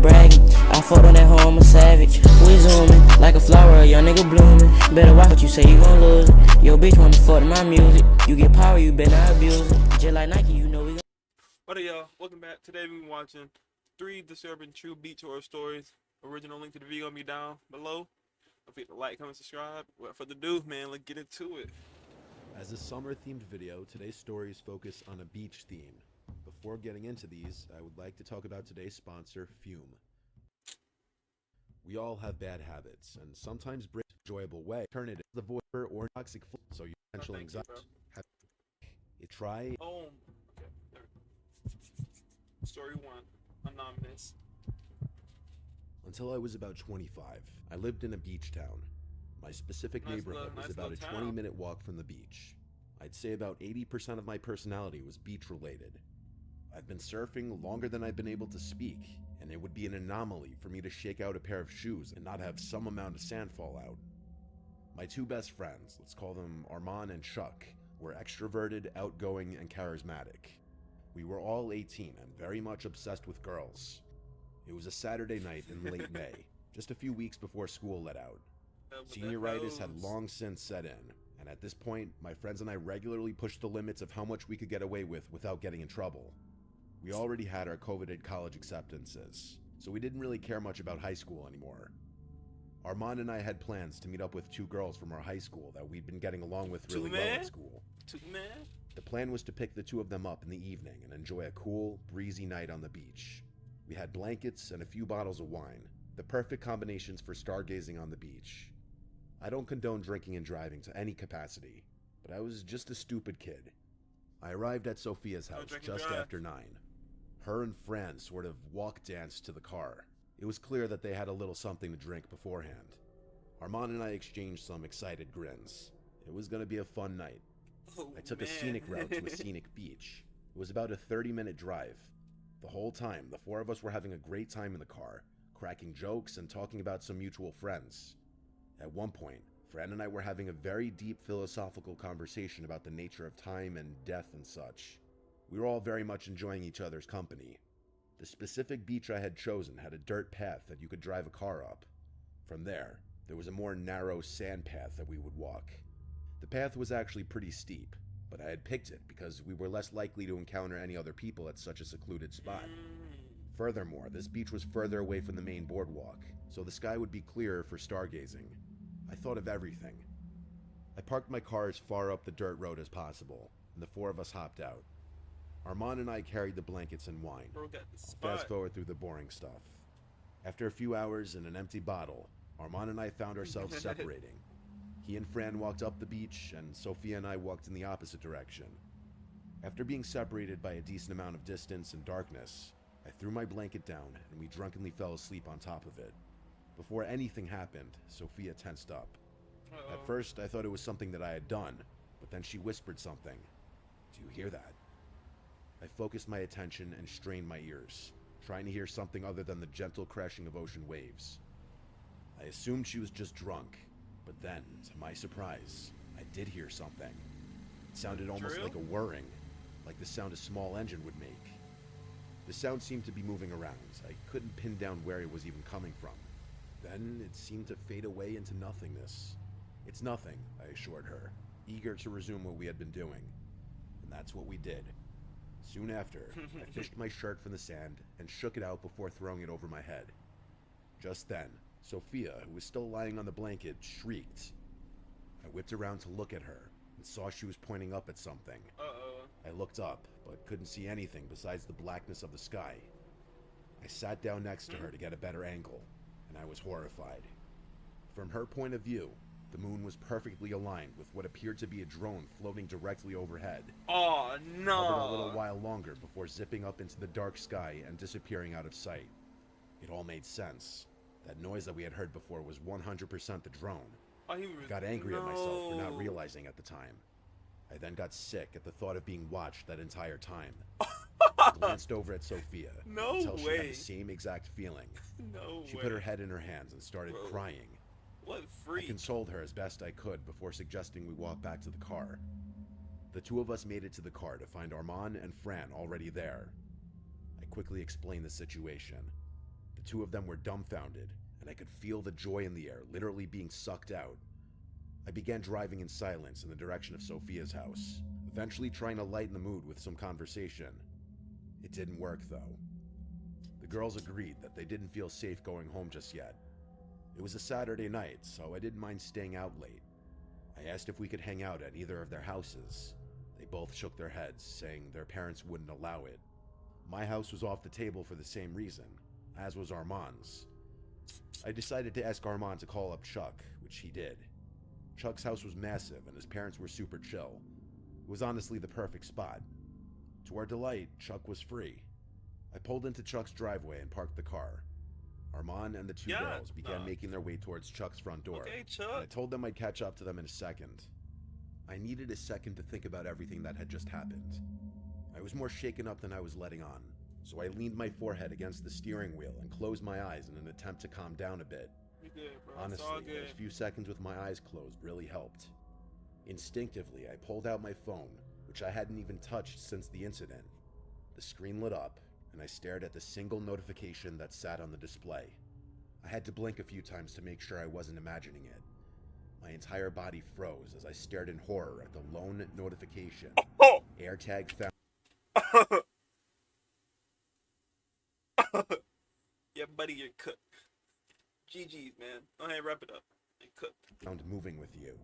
bragging. I fought on that hoe, I'm a savage. We zooming like a flower, young nigga blooming. Better watch what you say, you gon' lose it. Yo, bitch wanna fuck to my music. You get power, you better not abuse it. Just like Nike, you know we gon'. What up, y'all? Welcome back. Today we're watching 3 disturbing true beach horror stories. Original link to the video gonna be down below. Don't forget to like, comment, subscribe. Without further ado, man, let's get into it. As a summer-themed video, today's stories focus on a beach theme. Before getting into these, I would like to talk about today's sponsor, Fume. We all have bad habits, and sometimes bring an enjoyable way. Turn it into the void or toxic flow, so your potential anxiety. Try. Oh, okay. Story 1, Anonymous. Until I was about 25, I lived in a beach town. My specific neighborhood was about a 20-minute walk from the beach. I'd say about 80% of my personality was beach-related. I've been surfing longer than I've been able to speak, and it would be an anomaly for me to shake out a pair of shoes and not have some amount of sand fall out. My 2 best friends, let's call them Armand and Chuck, were extroverted, outgoing, and charismatic. We were all 18 and very much obsessed with girls. It was a Saturday night in late May, just a few weeks before school let out. Senioritis had long since set in, and at this point, my friends and I regularly pushed the limits of how much we could get away with without getting in trouble. We already had our coveted college acceptances, so we didn't really care much about high school anymore. Armand and I had plans to meet up with 2 girls from our high school that we'd been getting along with really well at school. The plan was to pick the 2 of them up in the evening and enjoy a cool, breezy night on the beach. We had blankets and a few bottles of wine, the perfect combinations for stargazing on the beach. I don't condone drinking and driving to any capacity, but I was just a stupid kid. I arrived at Sophia's house just after 9. Her and Fran sort of walk-danced to the car. It was clear that they had a little something to drink beforehand. Armand and I exchanged some excited grins. It was going to be a fun night. I took a scenic route to a scenic beach. It was about a 30-minute drive. The whole time, the 4 of us were having a great time in the car, cracking jokes and talking about some mutual friends. At one point, Fran and I were having a very deep philosophical conversation about the nature of time and death and such. We were all very much enjoying each other's company. The specific beach I had chosen had a dirt path that you could drive a car up. From there was a more narrow sand path that we would walk. The path was actually pretty steep, but I had picked it because we were less likely to encounter any other people at such a secluded spot. Furthermore, this beach was further away from the main boardwalk, so the sky would be clearer for stargazing. I thought of everything. I parked my car as far up the dirt road as possible, and the 4 of us hopped out. Armand and I carried the blankets and wine. Fast forward through the boring stuff. After a few hours and an empty bottle, Armand and I found ourselves separating. He and Fran walked up the beach, and Sophia and I walked in the opposite direction. After being separated by a decent amount of distance and darkness, I threw my blanket down, and we drunkenly fell asleep on top of it. Before anything happened, Sophia tensed up. At first, I thought it was something that I had done, but then she whispered something. "Do you hear that?" I focused my attention and strained my ears, trying to hear something other than the gentle crashing of ocean waves. I assumed she was just drunk, but then, to my surprise, I did hear something. It sounded almost like a whirring, like the sound a small engine would make. The sound seemed to be moving around. I couldn't pin down where it was even coming from. Then it seemed to fade away into nothingness. "It's nothing," I assured her, eager to resume what we had been doing. And that's what we did. Soon after, I fished my shirt from the sand and shook it out before throwing it over my head. Just then, Sophia, who was still lying on the blanket, shrieked. I whipped around to look at her and saw she was pointing up at something. I looked up, but couldn't see anything besides the blackness of the sky. I sat down next to her to get a better angle, and I was horrified. From her point of view, the moon was perfectly aligned with what appeared to be a drone floating directly overhead. Oh no! Hovered a little while longer before zipping up into the dark sky and disappearing out of sight. It all made sense. That noise that we had heard before was 100% the drone. I got angry at myself for not realizing at the time. I then got sick at the thought of being watched that entire time. I glanced over at Sophia until she had the same exact feeling. She put her head in her hands and started crying. What freak? I consoled her as best I could before suggesting we walk back to the car. The 2 of us made it to the car to find Armand and Fran already there. I quickly explained the situation. The two of them were dumbfounded, and I could feel the joy in the air literally being sucked out. I began driving in silence in the direction of Sophia's house, eventually trying to lighten the mood with some conversation. It didn't work, though. The girls agreed that they didn't feel safe going home just yet. It was a Saturday night, so I didn't mind staying out late. I asked if we could hang out at either of their houses. They both shook their heads, saying their parents wouldn't allow it. My house was off the table for the same reason, as was Armand's. I decided to ask Armand to call up Chuck, which he did. Chuck's house was massive and his parents were super chill. It was honestly the perfect spot. To our delight, Chuck was free. I pulled into Chuck's driveway and parked the car. Armand and the two girls began making their way towards Chuck's front door. Okay, Chuck. And I told them I'd catch up to them in a second. I needed a second to think about everything that had just happened. I was more shaken up than I was letting on, so I leaned my forehead against the steering wheel and closed my eyes in an attempt to calm down a bit. You good, bro. Honestly, those few seconds with my eyes closed really helped. Instinctively, I pulled out my phone, which I hadn't even touched since the incident. The screen lit up, and I stared at the single notification that sat on the display. I had to blink a few times to make sure I wasn't imagining it. My entire body froze as I stared in horror at the lone notification. AirTag found. Yeah, buddy, you're cooked. GG's, man. Go ahead, wrap it up. You're cooked. Found moving with you.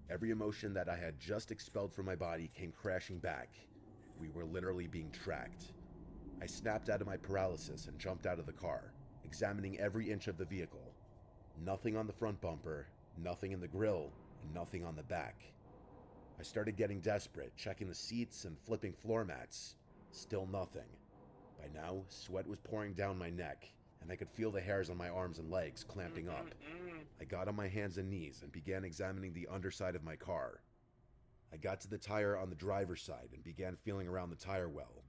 Every emotion that I had just expelled from my body came crashing back. We were literally being tracked. I snapped out of my paralysis and jumped out of the car, examining every inch of the vehicle. Nothing on the front bumper, nothing in the grille, and nothing on the back. I started getting desperate, checking the seats and flipping floor mats. Still nothing. By now, sweat was pouring down my neck, and I could feel the hairs on my arms and legs clamping up. I got on my hands and knees and began examining the underside of my car. I got to the tire on the driver's side and began feeling around the tire well.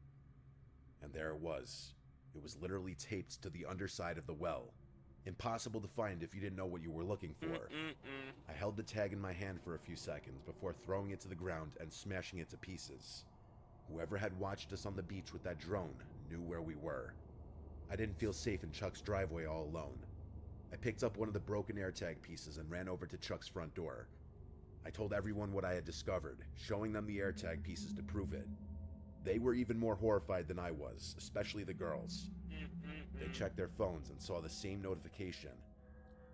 And there it was. It was literally taped to the underside of the well. Impossible to find if you didn't know what you were looking for. I held the tag in my hand for a few seconds before throwing it to the ground and smashing it to pieces. Whoever had watched us on the beach with that drone knew where we were. I didn't feel safe in Chuck's driveway all alone. I picked up one of the broken AirTag pieces and ran over to Chuck's front door. I told everyone what I had discovered, showing them the AirTag pieces to prove it. They were even more horrified than I was, especially the girls. They checked their phones and saw the same notification.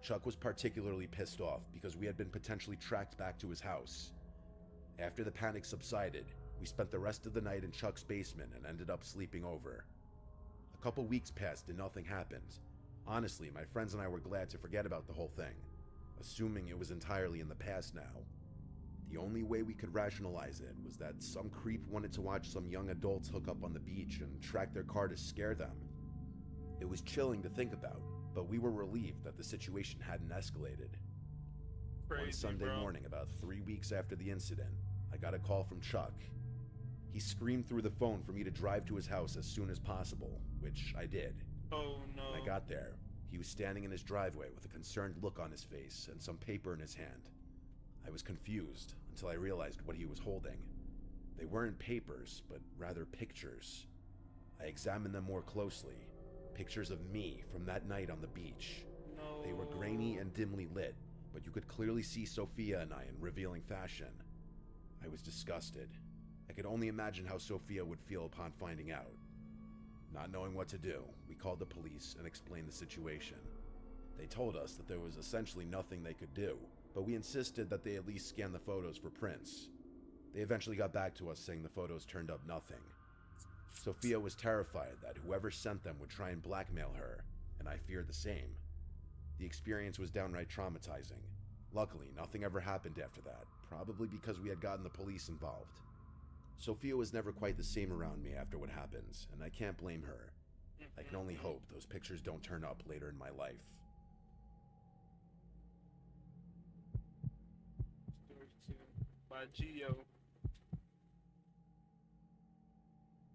Chuck was particularly pissed off because we had been potentially tracked back to his house. After the panic subsided, we spent the rest of the night in Chuck's basement and ended up sleeping over. A couple weeks passed and nothing happened. Honestly, my friends and I were glad to forget about the whole thing, assuming it was entirely in the past now. The only way we could rationalize it was that some creep wanted to watch some young adults hook up on the beach and track their car to scare them. It was chilling to think about, but we were relieved that the situation hadn't escalated. One Sunday morning, about 3 weeks after the incident, I got a call from Chuck. He screamed through the phone for me to drive to his house as soon as possible, which I did. Oh no. When I got there, he was standing in his driveway with a concerned look on his face and some paper in his hand. I was confused until I realized what he was holding. They weren't papers, but rather pictures. I examined them more closely. Pictures of me from that night on the beach. No. They were grainy and dimly lit, but you could clearly see Sophia and I in revealing fashion. I was disgusted. I could only imagine how Sophia would feel upon finding out. Not knowing what to do, we called the police and explained the situation. They told us that there was essentially nothing they could do, but we insisted that they at least scan the photos for prints. They eventually got back to us saying the photos turned up nothing. Sophia was terrified that whoever sent them would try and blackmail her, and I feared the same. The experience was downright traumatizing. Luckily, nothing ever happened after that, probably because we had gotten the police involved. Sophia was never quite the same around me after what happens, and I can't blame her. I can only hope those pictures don't turn up later in my life. Story 2 by Gio.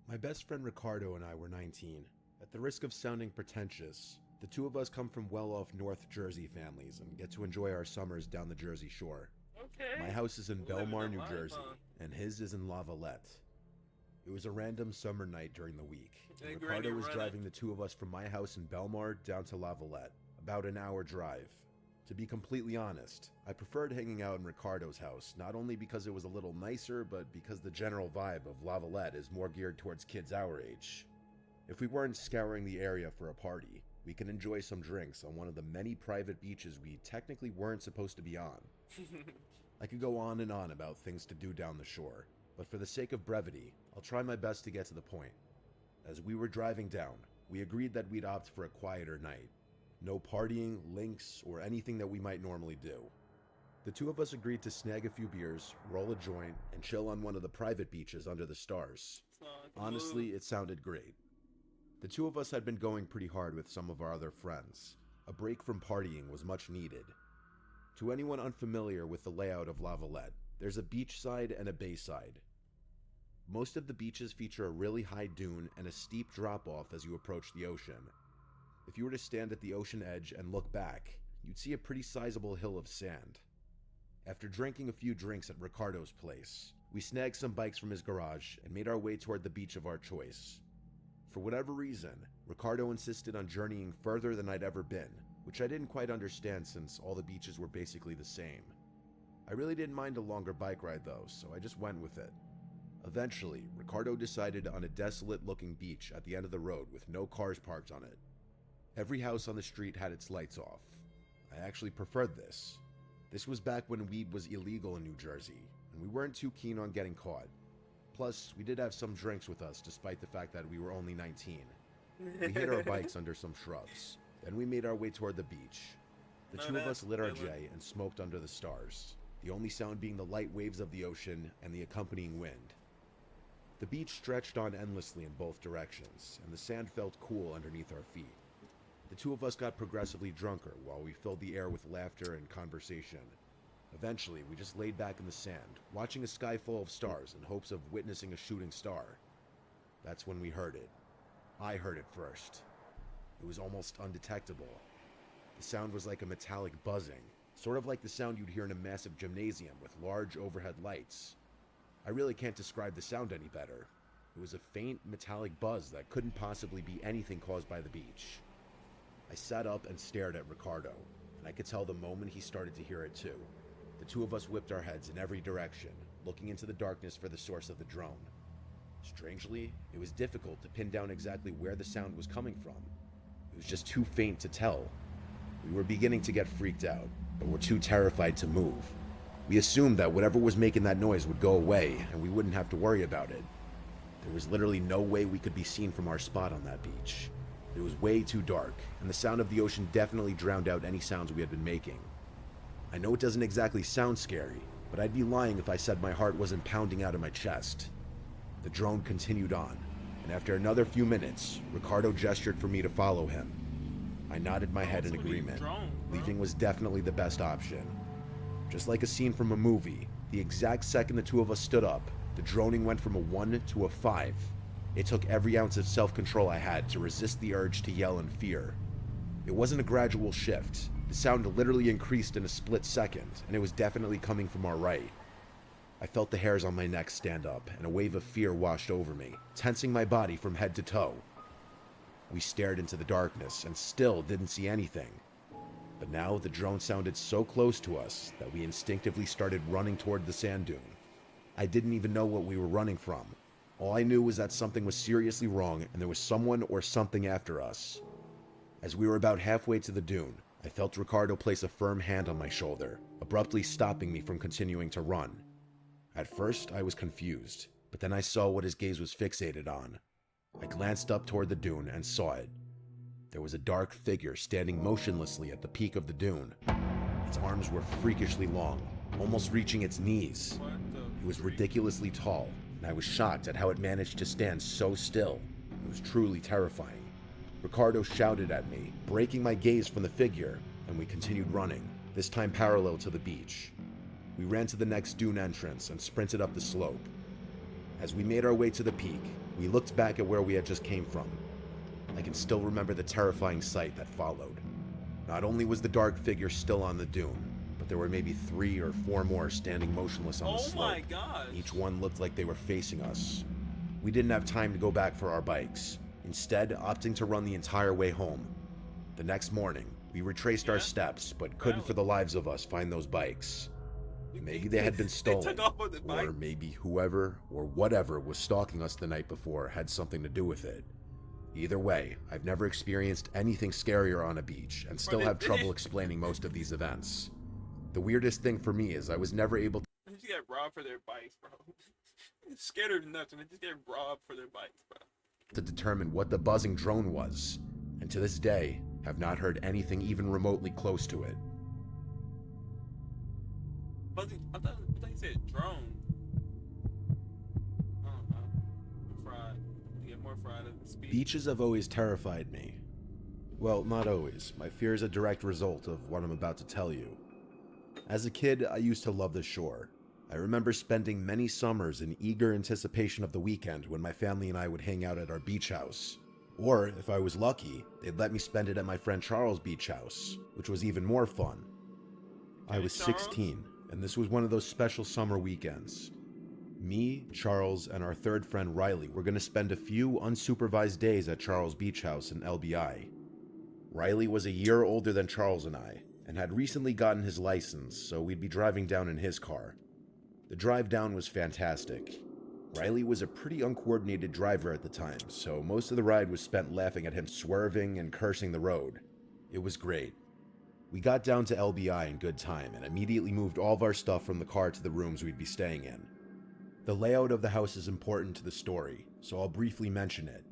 My best friend Ricardo and I were 19. At the risk of sounding pretentious, the two of us come from well-off North Jersey families and get to enjoy our summers down the Jersey Shore. Okay. My house is in Living Belmar, the New life, Jersey, huh? and his is in La Valette. It was a random summer night during the week. Hey, And Granny, Ricardo was run it. driving the two of us from my house in Belmar down to La Valette, about an hour drive. To be completely honest, I preferred hanging out in Ricardo's house, not only because it was a little nicer, but because the general vibe of La Valette is more geared towards kids our age. If we weren't scouring the area for a party, we could enjoy some drinks on one of the many private beaches we technically weren't supposed to be on. I could go on and on about things to do down the shore, but for the sake of brevity, I'll try my best to get to the point. As we were driving down, we agreed that we'd opt for a quieter night. No partying, links, or anything that we might normally do. The two of us agreed to snag a few beers, roll a joint, and chill on one of the private beaches under the stars. Honestly, it sounded great. The two of us had been going pretty hard with some of our other friends. A break from partying was much needed. To anyone unfamiliar with the layout of La Valette, there's a beach side and a bay side. Most of the beaches feature a really high dune and a steep drop-off as you approach the ocean. If you were to stand at the ocean edge and look back, you'd see a pretty sizable hill of sand. After drinking a few drinks at Ricardo's place, we snagged some bikes from his garage and made our way toward the beach of our choice. For whatever reason, Ricardo insisted on journeying further than I'd ever been, which I didn't quite understand since all the beaches were basically the same. I really didn't mind a longer bike ride though, so I just went with it. Eventually, Ricardo decided on a desolate-looking beach at the end of the road with no cars parked on it. Every house on the street had its lights off. I actually preferred this. This was back when weed was illegal in New Jersey, and we weren't too keen on getting caught. Plus, we did have some drinks with us despite the fact that we were only 19. We hid our bikes under some shrubs. Then we made our way toward the beach. The two of us lit our J and smoked under the stars, the only sound being the light waves of the ocean and the accompanying wind. The beach stretched on endlessly in both directions, and the sand felt cool underneath our feet. The two of us got progressively drunker while we filled the air with laughter and conversation. Eventually, we just laid back in the sand, watching a sky full of stars in hopes of witnessing a shooting star. That's when we heard it. I heard it first. It was almost undetectable. The sound was like a metallic buzzing, sort of like the sound you'd hear in a massive gymnasium with large overhead lights. I really can't describe the sound any better. It was a faint metallic buzz that couldn't possibly be anything caused by the beach. I sat up and stared at Ricardo, and I could tell the moment he started to hear it too. The two of us whipped our heads in every direction, looking into the darkness for the source of the drone. Strangely, it was difficult to pin down exactly where the sound was coming from. It was just too faint to tell. We were beginning to get freaked out, but were too terrified to move. We assumed that whatever was making that noise would go away, and we wouldn't have to worry about it. There was literally no way we could be seen from our spot on that beach. It was way too dark, and the sound of the ocean definitely drowned out any sounds we had been making. I know it doesn't exactly sound scary, but I'd be lying if I said my heart wasn't pounding out of my chest. The drone continued on, and after another few minutes, Ricardo gestured for me to follow him. I nodded my head in agreement. Leaving was definitely the best option. Just like a scene from a movie, the exact second the two of us stood up, the droning went from a 1 to a 5. It took every ounce of self-control I had to resist the urge to yell in fear. It wasn't a gradual shift. The sound literally increased in a split second, and it was definitely coming from our right. I felt the hairs on my neck stand up, and a wave of fear washed over me, tensing my body from head to toe. We stared into the darkness and still didn't see anything. But now the drone sounded so close to us that we instinctively started running toward the sand dune. I didn't even know what we were running from. All I knew was that something was seriously wrong and there was someone or something after us. As we were about halfway to the dune, I felt Ricardo place a firm hand on my shoulder, abruptly stopping me from continuing to run. At first, I was confused, but then I saw what his gaze was fixated on. I glanced up toward the dune and saw it. There was a dark figure standing motionlessly at the peak of the dune. Its arms were freakishly long, almost reaching its knees. It was ridiculously tall, and I was shocked at how it managed to stand so still. It was truly terrifying. Ricardo shouted at me, breaking my gaze from the figure, and we continued running, this time parallel to the beach. We ran to the next dune entrance and sprinted up the slope. As we made our way to the peak, we looked back at where we had just came from. I can still remember the terrifying sight that followed. Not only was the dark figure still on the dune, but there were maybe 3 or 4 more standing motionless on the slope. My God! Each one looked like they were facing us. We didn't have time to go back for our bikes, instead opting to run the entire way home. The next morning, we retraced our steps, but couldn't for the lives of us find those bikes. Maybe they had been stolen, or maybe whoever or whatever was stalking us the night before had something to do with it. Either way, I've never experienced anything scarier on a beach and still have trouble explaining most of these events. The weirdest thing for me is I was never able They just get robbed for their bikes, bro. It's scared of nothing. They just get robbed for their bikes, bro. to determine what the buzzing drone was, and to this day, have not heard anything even remotely close to it. Buzzing? I thought you said drone. I don't know. I'm fried. You get more fried at the speed. Beaches have always terrified me. Well, not always. My fear is a direct result of what I'm about to tell you. As a kid, I used to love the shore. I remember spending many summers in eager anticipation of the weekend when my family and I would hang out at our beach house. Or, if I was lucky, they'd let me spend it at my friend Charles' beach house, which was even more fun. I was 16, and this was one of those special summer weekends. Me, Charles, and our third friend Riley were going to spend a few unsupervised days at Charles' beach house in LBI. Riley was a year older than Charles and I, and had recently gotten his license, so we'd be driving down in his car. The drive down was fantastic. Riley was a pretty uncoordinated driver at the time, so most of the ride was spent laughing at him swerving and cursing the road. It was great. We got down to LBI in good time and immediately moved all of our stuff from the car to the rooms we'd be staying in. The layout of the house is important to the story, so I'll briefly mention it.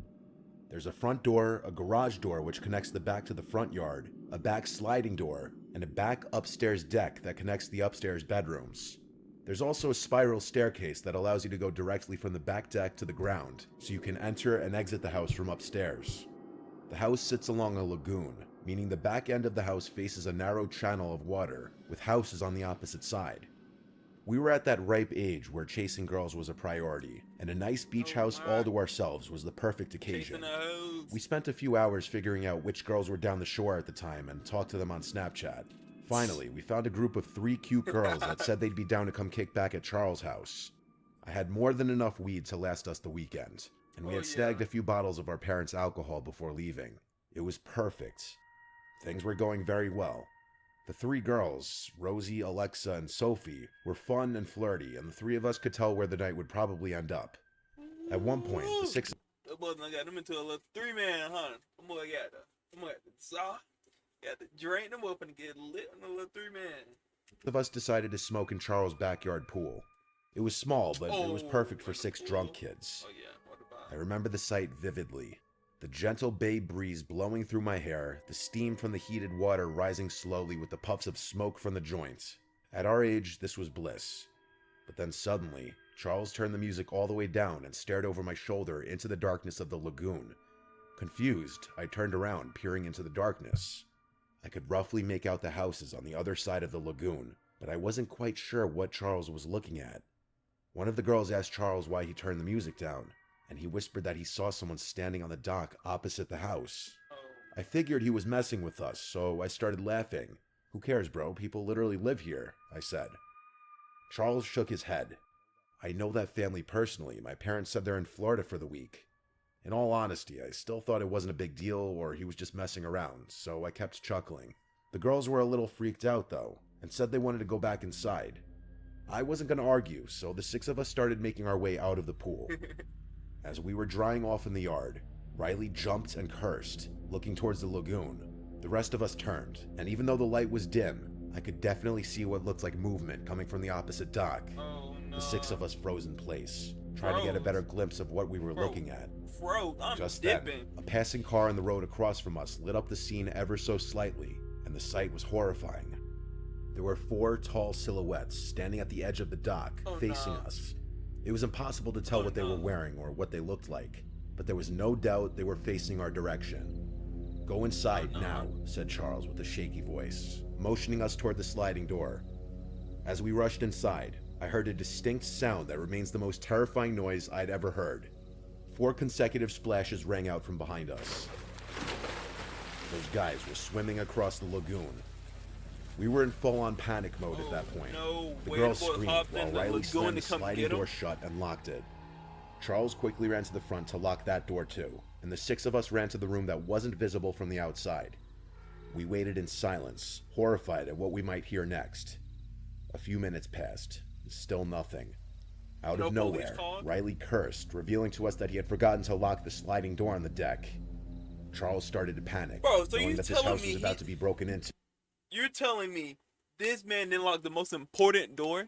There's a front door, a garage door which connects the back to the front yard, a back sliding door, and a back upstairs deck that connects the upstairs bedrooms. There's also a spiral staircase that allows you to go directly from the back deck to the ground, so you can enter and exit the house from upstairs. The house sits along a lagoon, meaning the back end of the house faces a narrow channel of water, with houses on the opposite side. We were at that ripe age where chasing girls was a priority, and a nice beach house all to ourselves was the perfect occasion. We spent a few hours figuring out which girls were down the shore at the time and talked to them on Snapchat. Finally, we found a group of 3 cute girls that said they'd be down to come kick back at Charles' house. I had more than enough weed to last us the weekend, and we had snagged a few bottles of our parents' alcohol before leaving. It was perfect. Things were going very well. The 3 girls, Rosie, Alexa, and Sophie, were fun and flirty, and the 3 of us could tell where the night would probably end up. At one point, the 6 That boy done got them into a little 3-man, huh? Them boy got the saw, got the drain, them up and get lit on the little 3-man. of us decided to smoke in Charles' backyard pool. It was small, but it was perfect for 6 drunk kids. Oh yeah, what about? I remember the sight vividly. The gentle bay breeze blowing through my hair, the steam from the heated water rising slowly with the puffs of smoke from the joint. At our age, this was bliss. But then suddenly, Charles turned the music all the way down and stared over my shoulder into the darkness of the lagoon. Confused, I turned around, peering into the darkness. I could roughly make out the houses on the other side of the lagoon, but I wasn't quite sure what Charles was looking at. One of the girls asked Charles why he turned the music down, and he whispered that he saw someone standing on the dock opposite the house. I figured he was messing with us, so I started laughing. "Who cares, bro? People literally live here," I said. Charles shook his head. "I know that family personally. My parents said they're in Florida for the week." In all honesty, I still thought it wasn't a big deal or he was just messing around, so I kept chuckling. The girls were a little freaked out, though, and said they wanted to go back inside. I wasn't going to argue, so the 6 of us started making our way out of the pool. As we were drying off in the yard, Riley jumped and cursed, looking towards the lagoon. The rest of us turned, and even though the light was dim, I could definitely see what looked like movement coming from the opposite dock. Oh, no. The 6 of us froze in place, trying to get a better glimpse of what we were looking at. I'm Just dipping. then, a passing car on the road across from us lit up the scene ever so slightly, and the sight was horrifying. There were 4 tall silhouettes standing at the edge of the dock, facing us. It was impossible to tell what they were wearing or what they looked like, but there was no doubt they were facing our direction. "Go inside now," said Charles with a shaky voice, motioning us toward the sliding door. As we rushed inside, I heard a distinct sound that remains the most terrifying noise I'd ever heard. 4 consecutive splashes rang out from behind us. Those guys were swimming across the lagoon. We were in full-on panic mode at that point. No The way, girls the boys screamed hopped while in the Riley lagoon slammed to the come sliding get 'em. door shut and locked it. Charles quickly ran to the front to lock that door too, and the 6 of us ran to the room that wasn't visible from the outside. We waited in silence, horrified at what we might hear next. A few minutes passed, still nothing. Out of nowhere, Riley cursed, revealing to us that he had forgotten to lock the sliding door on the deck. Charles started to panic, Bro, so knowing that this house was about to be broken into. You're telling me this man didn't lock the most important door?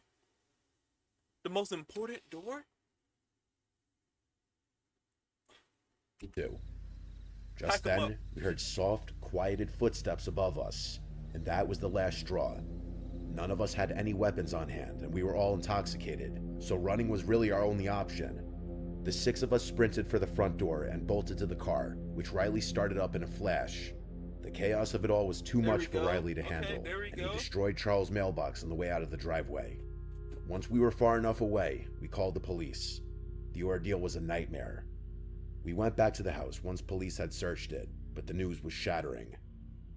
The most important door? Just then, we heard soft, quieted footsteps above us, and that was the last straw. None of us had any weapons on hand, and we were all intoxicated, so running was really our only option. The 6 of us sprinted for the front door and bolted to the car, which Riley started up in a flash. The chaos of it all was too much for Riley to handle, and he destroyed Charles' mailbox on the way out of the driveway. Once we were far enough away, we called the police. The ordeal was a nightmare. We went back to the house once police had searched it, but the news was shattering.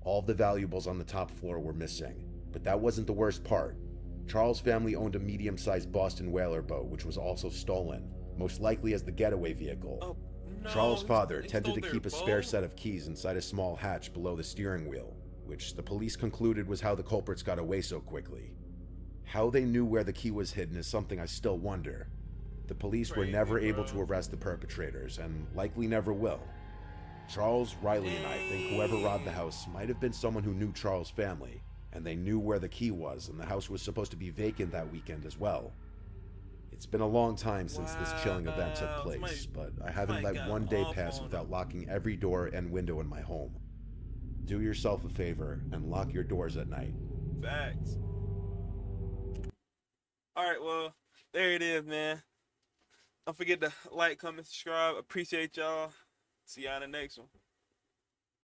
All of the valuables on the top floor were missing, but that wasn't the worst part. Charles' family owned a medium-sized Boston whaler boat, which was also stolen, most likely as the getaway vehicle. Oh, no, Charles' father tended to keep a spare set of keys inside a small hatch below the steering wheel, which the police concluded was how the culprits got away so quickly. How they knew where the key was hidden is something I still wonder. The police were never able to arrest the perpetrators, and likely never will. Charles, Riley, and I think whoever robbed the house might have been someone who knew Charles' family, and they knew where the key was, and the house was supposed to be vacant that weekend as well. It's been a long time since this chilling event took place, but I haven't let one day pass without locking every door and window in my home. Do yourself a favor and lock your doors at night. Facts. Alright, well, there it is, man. Don't forget to like, comment, subscribe. Appreciate y'all. See y'all in the next one.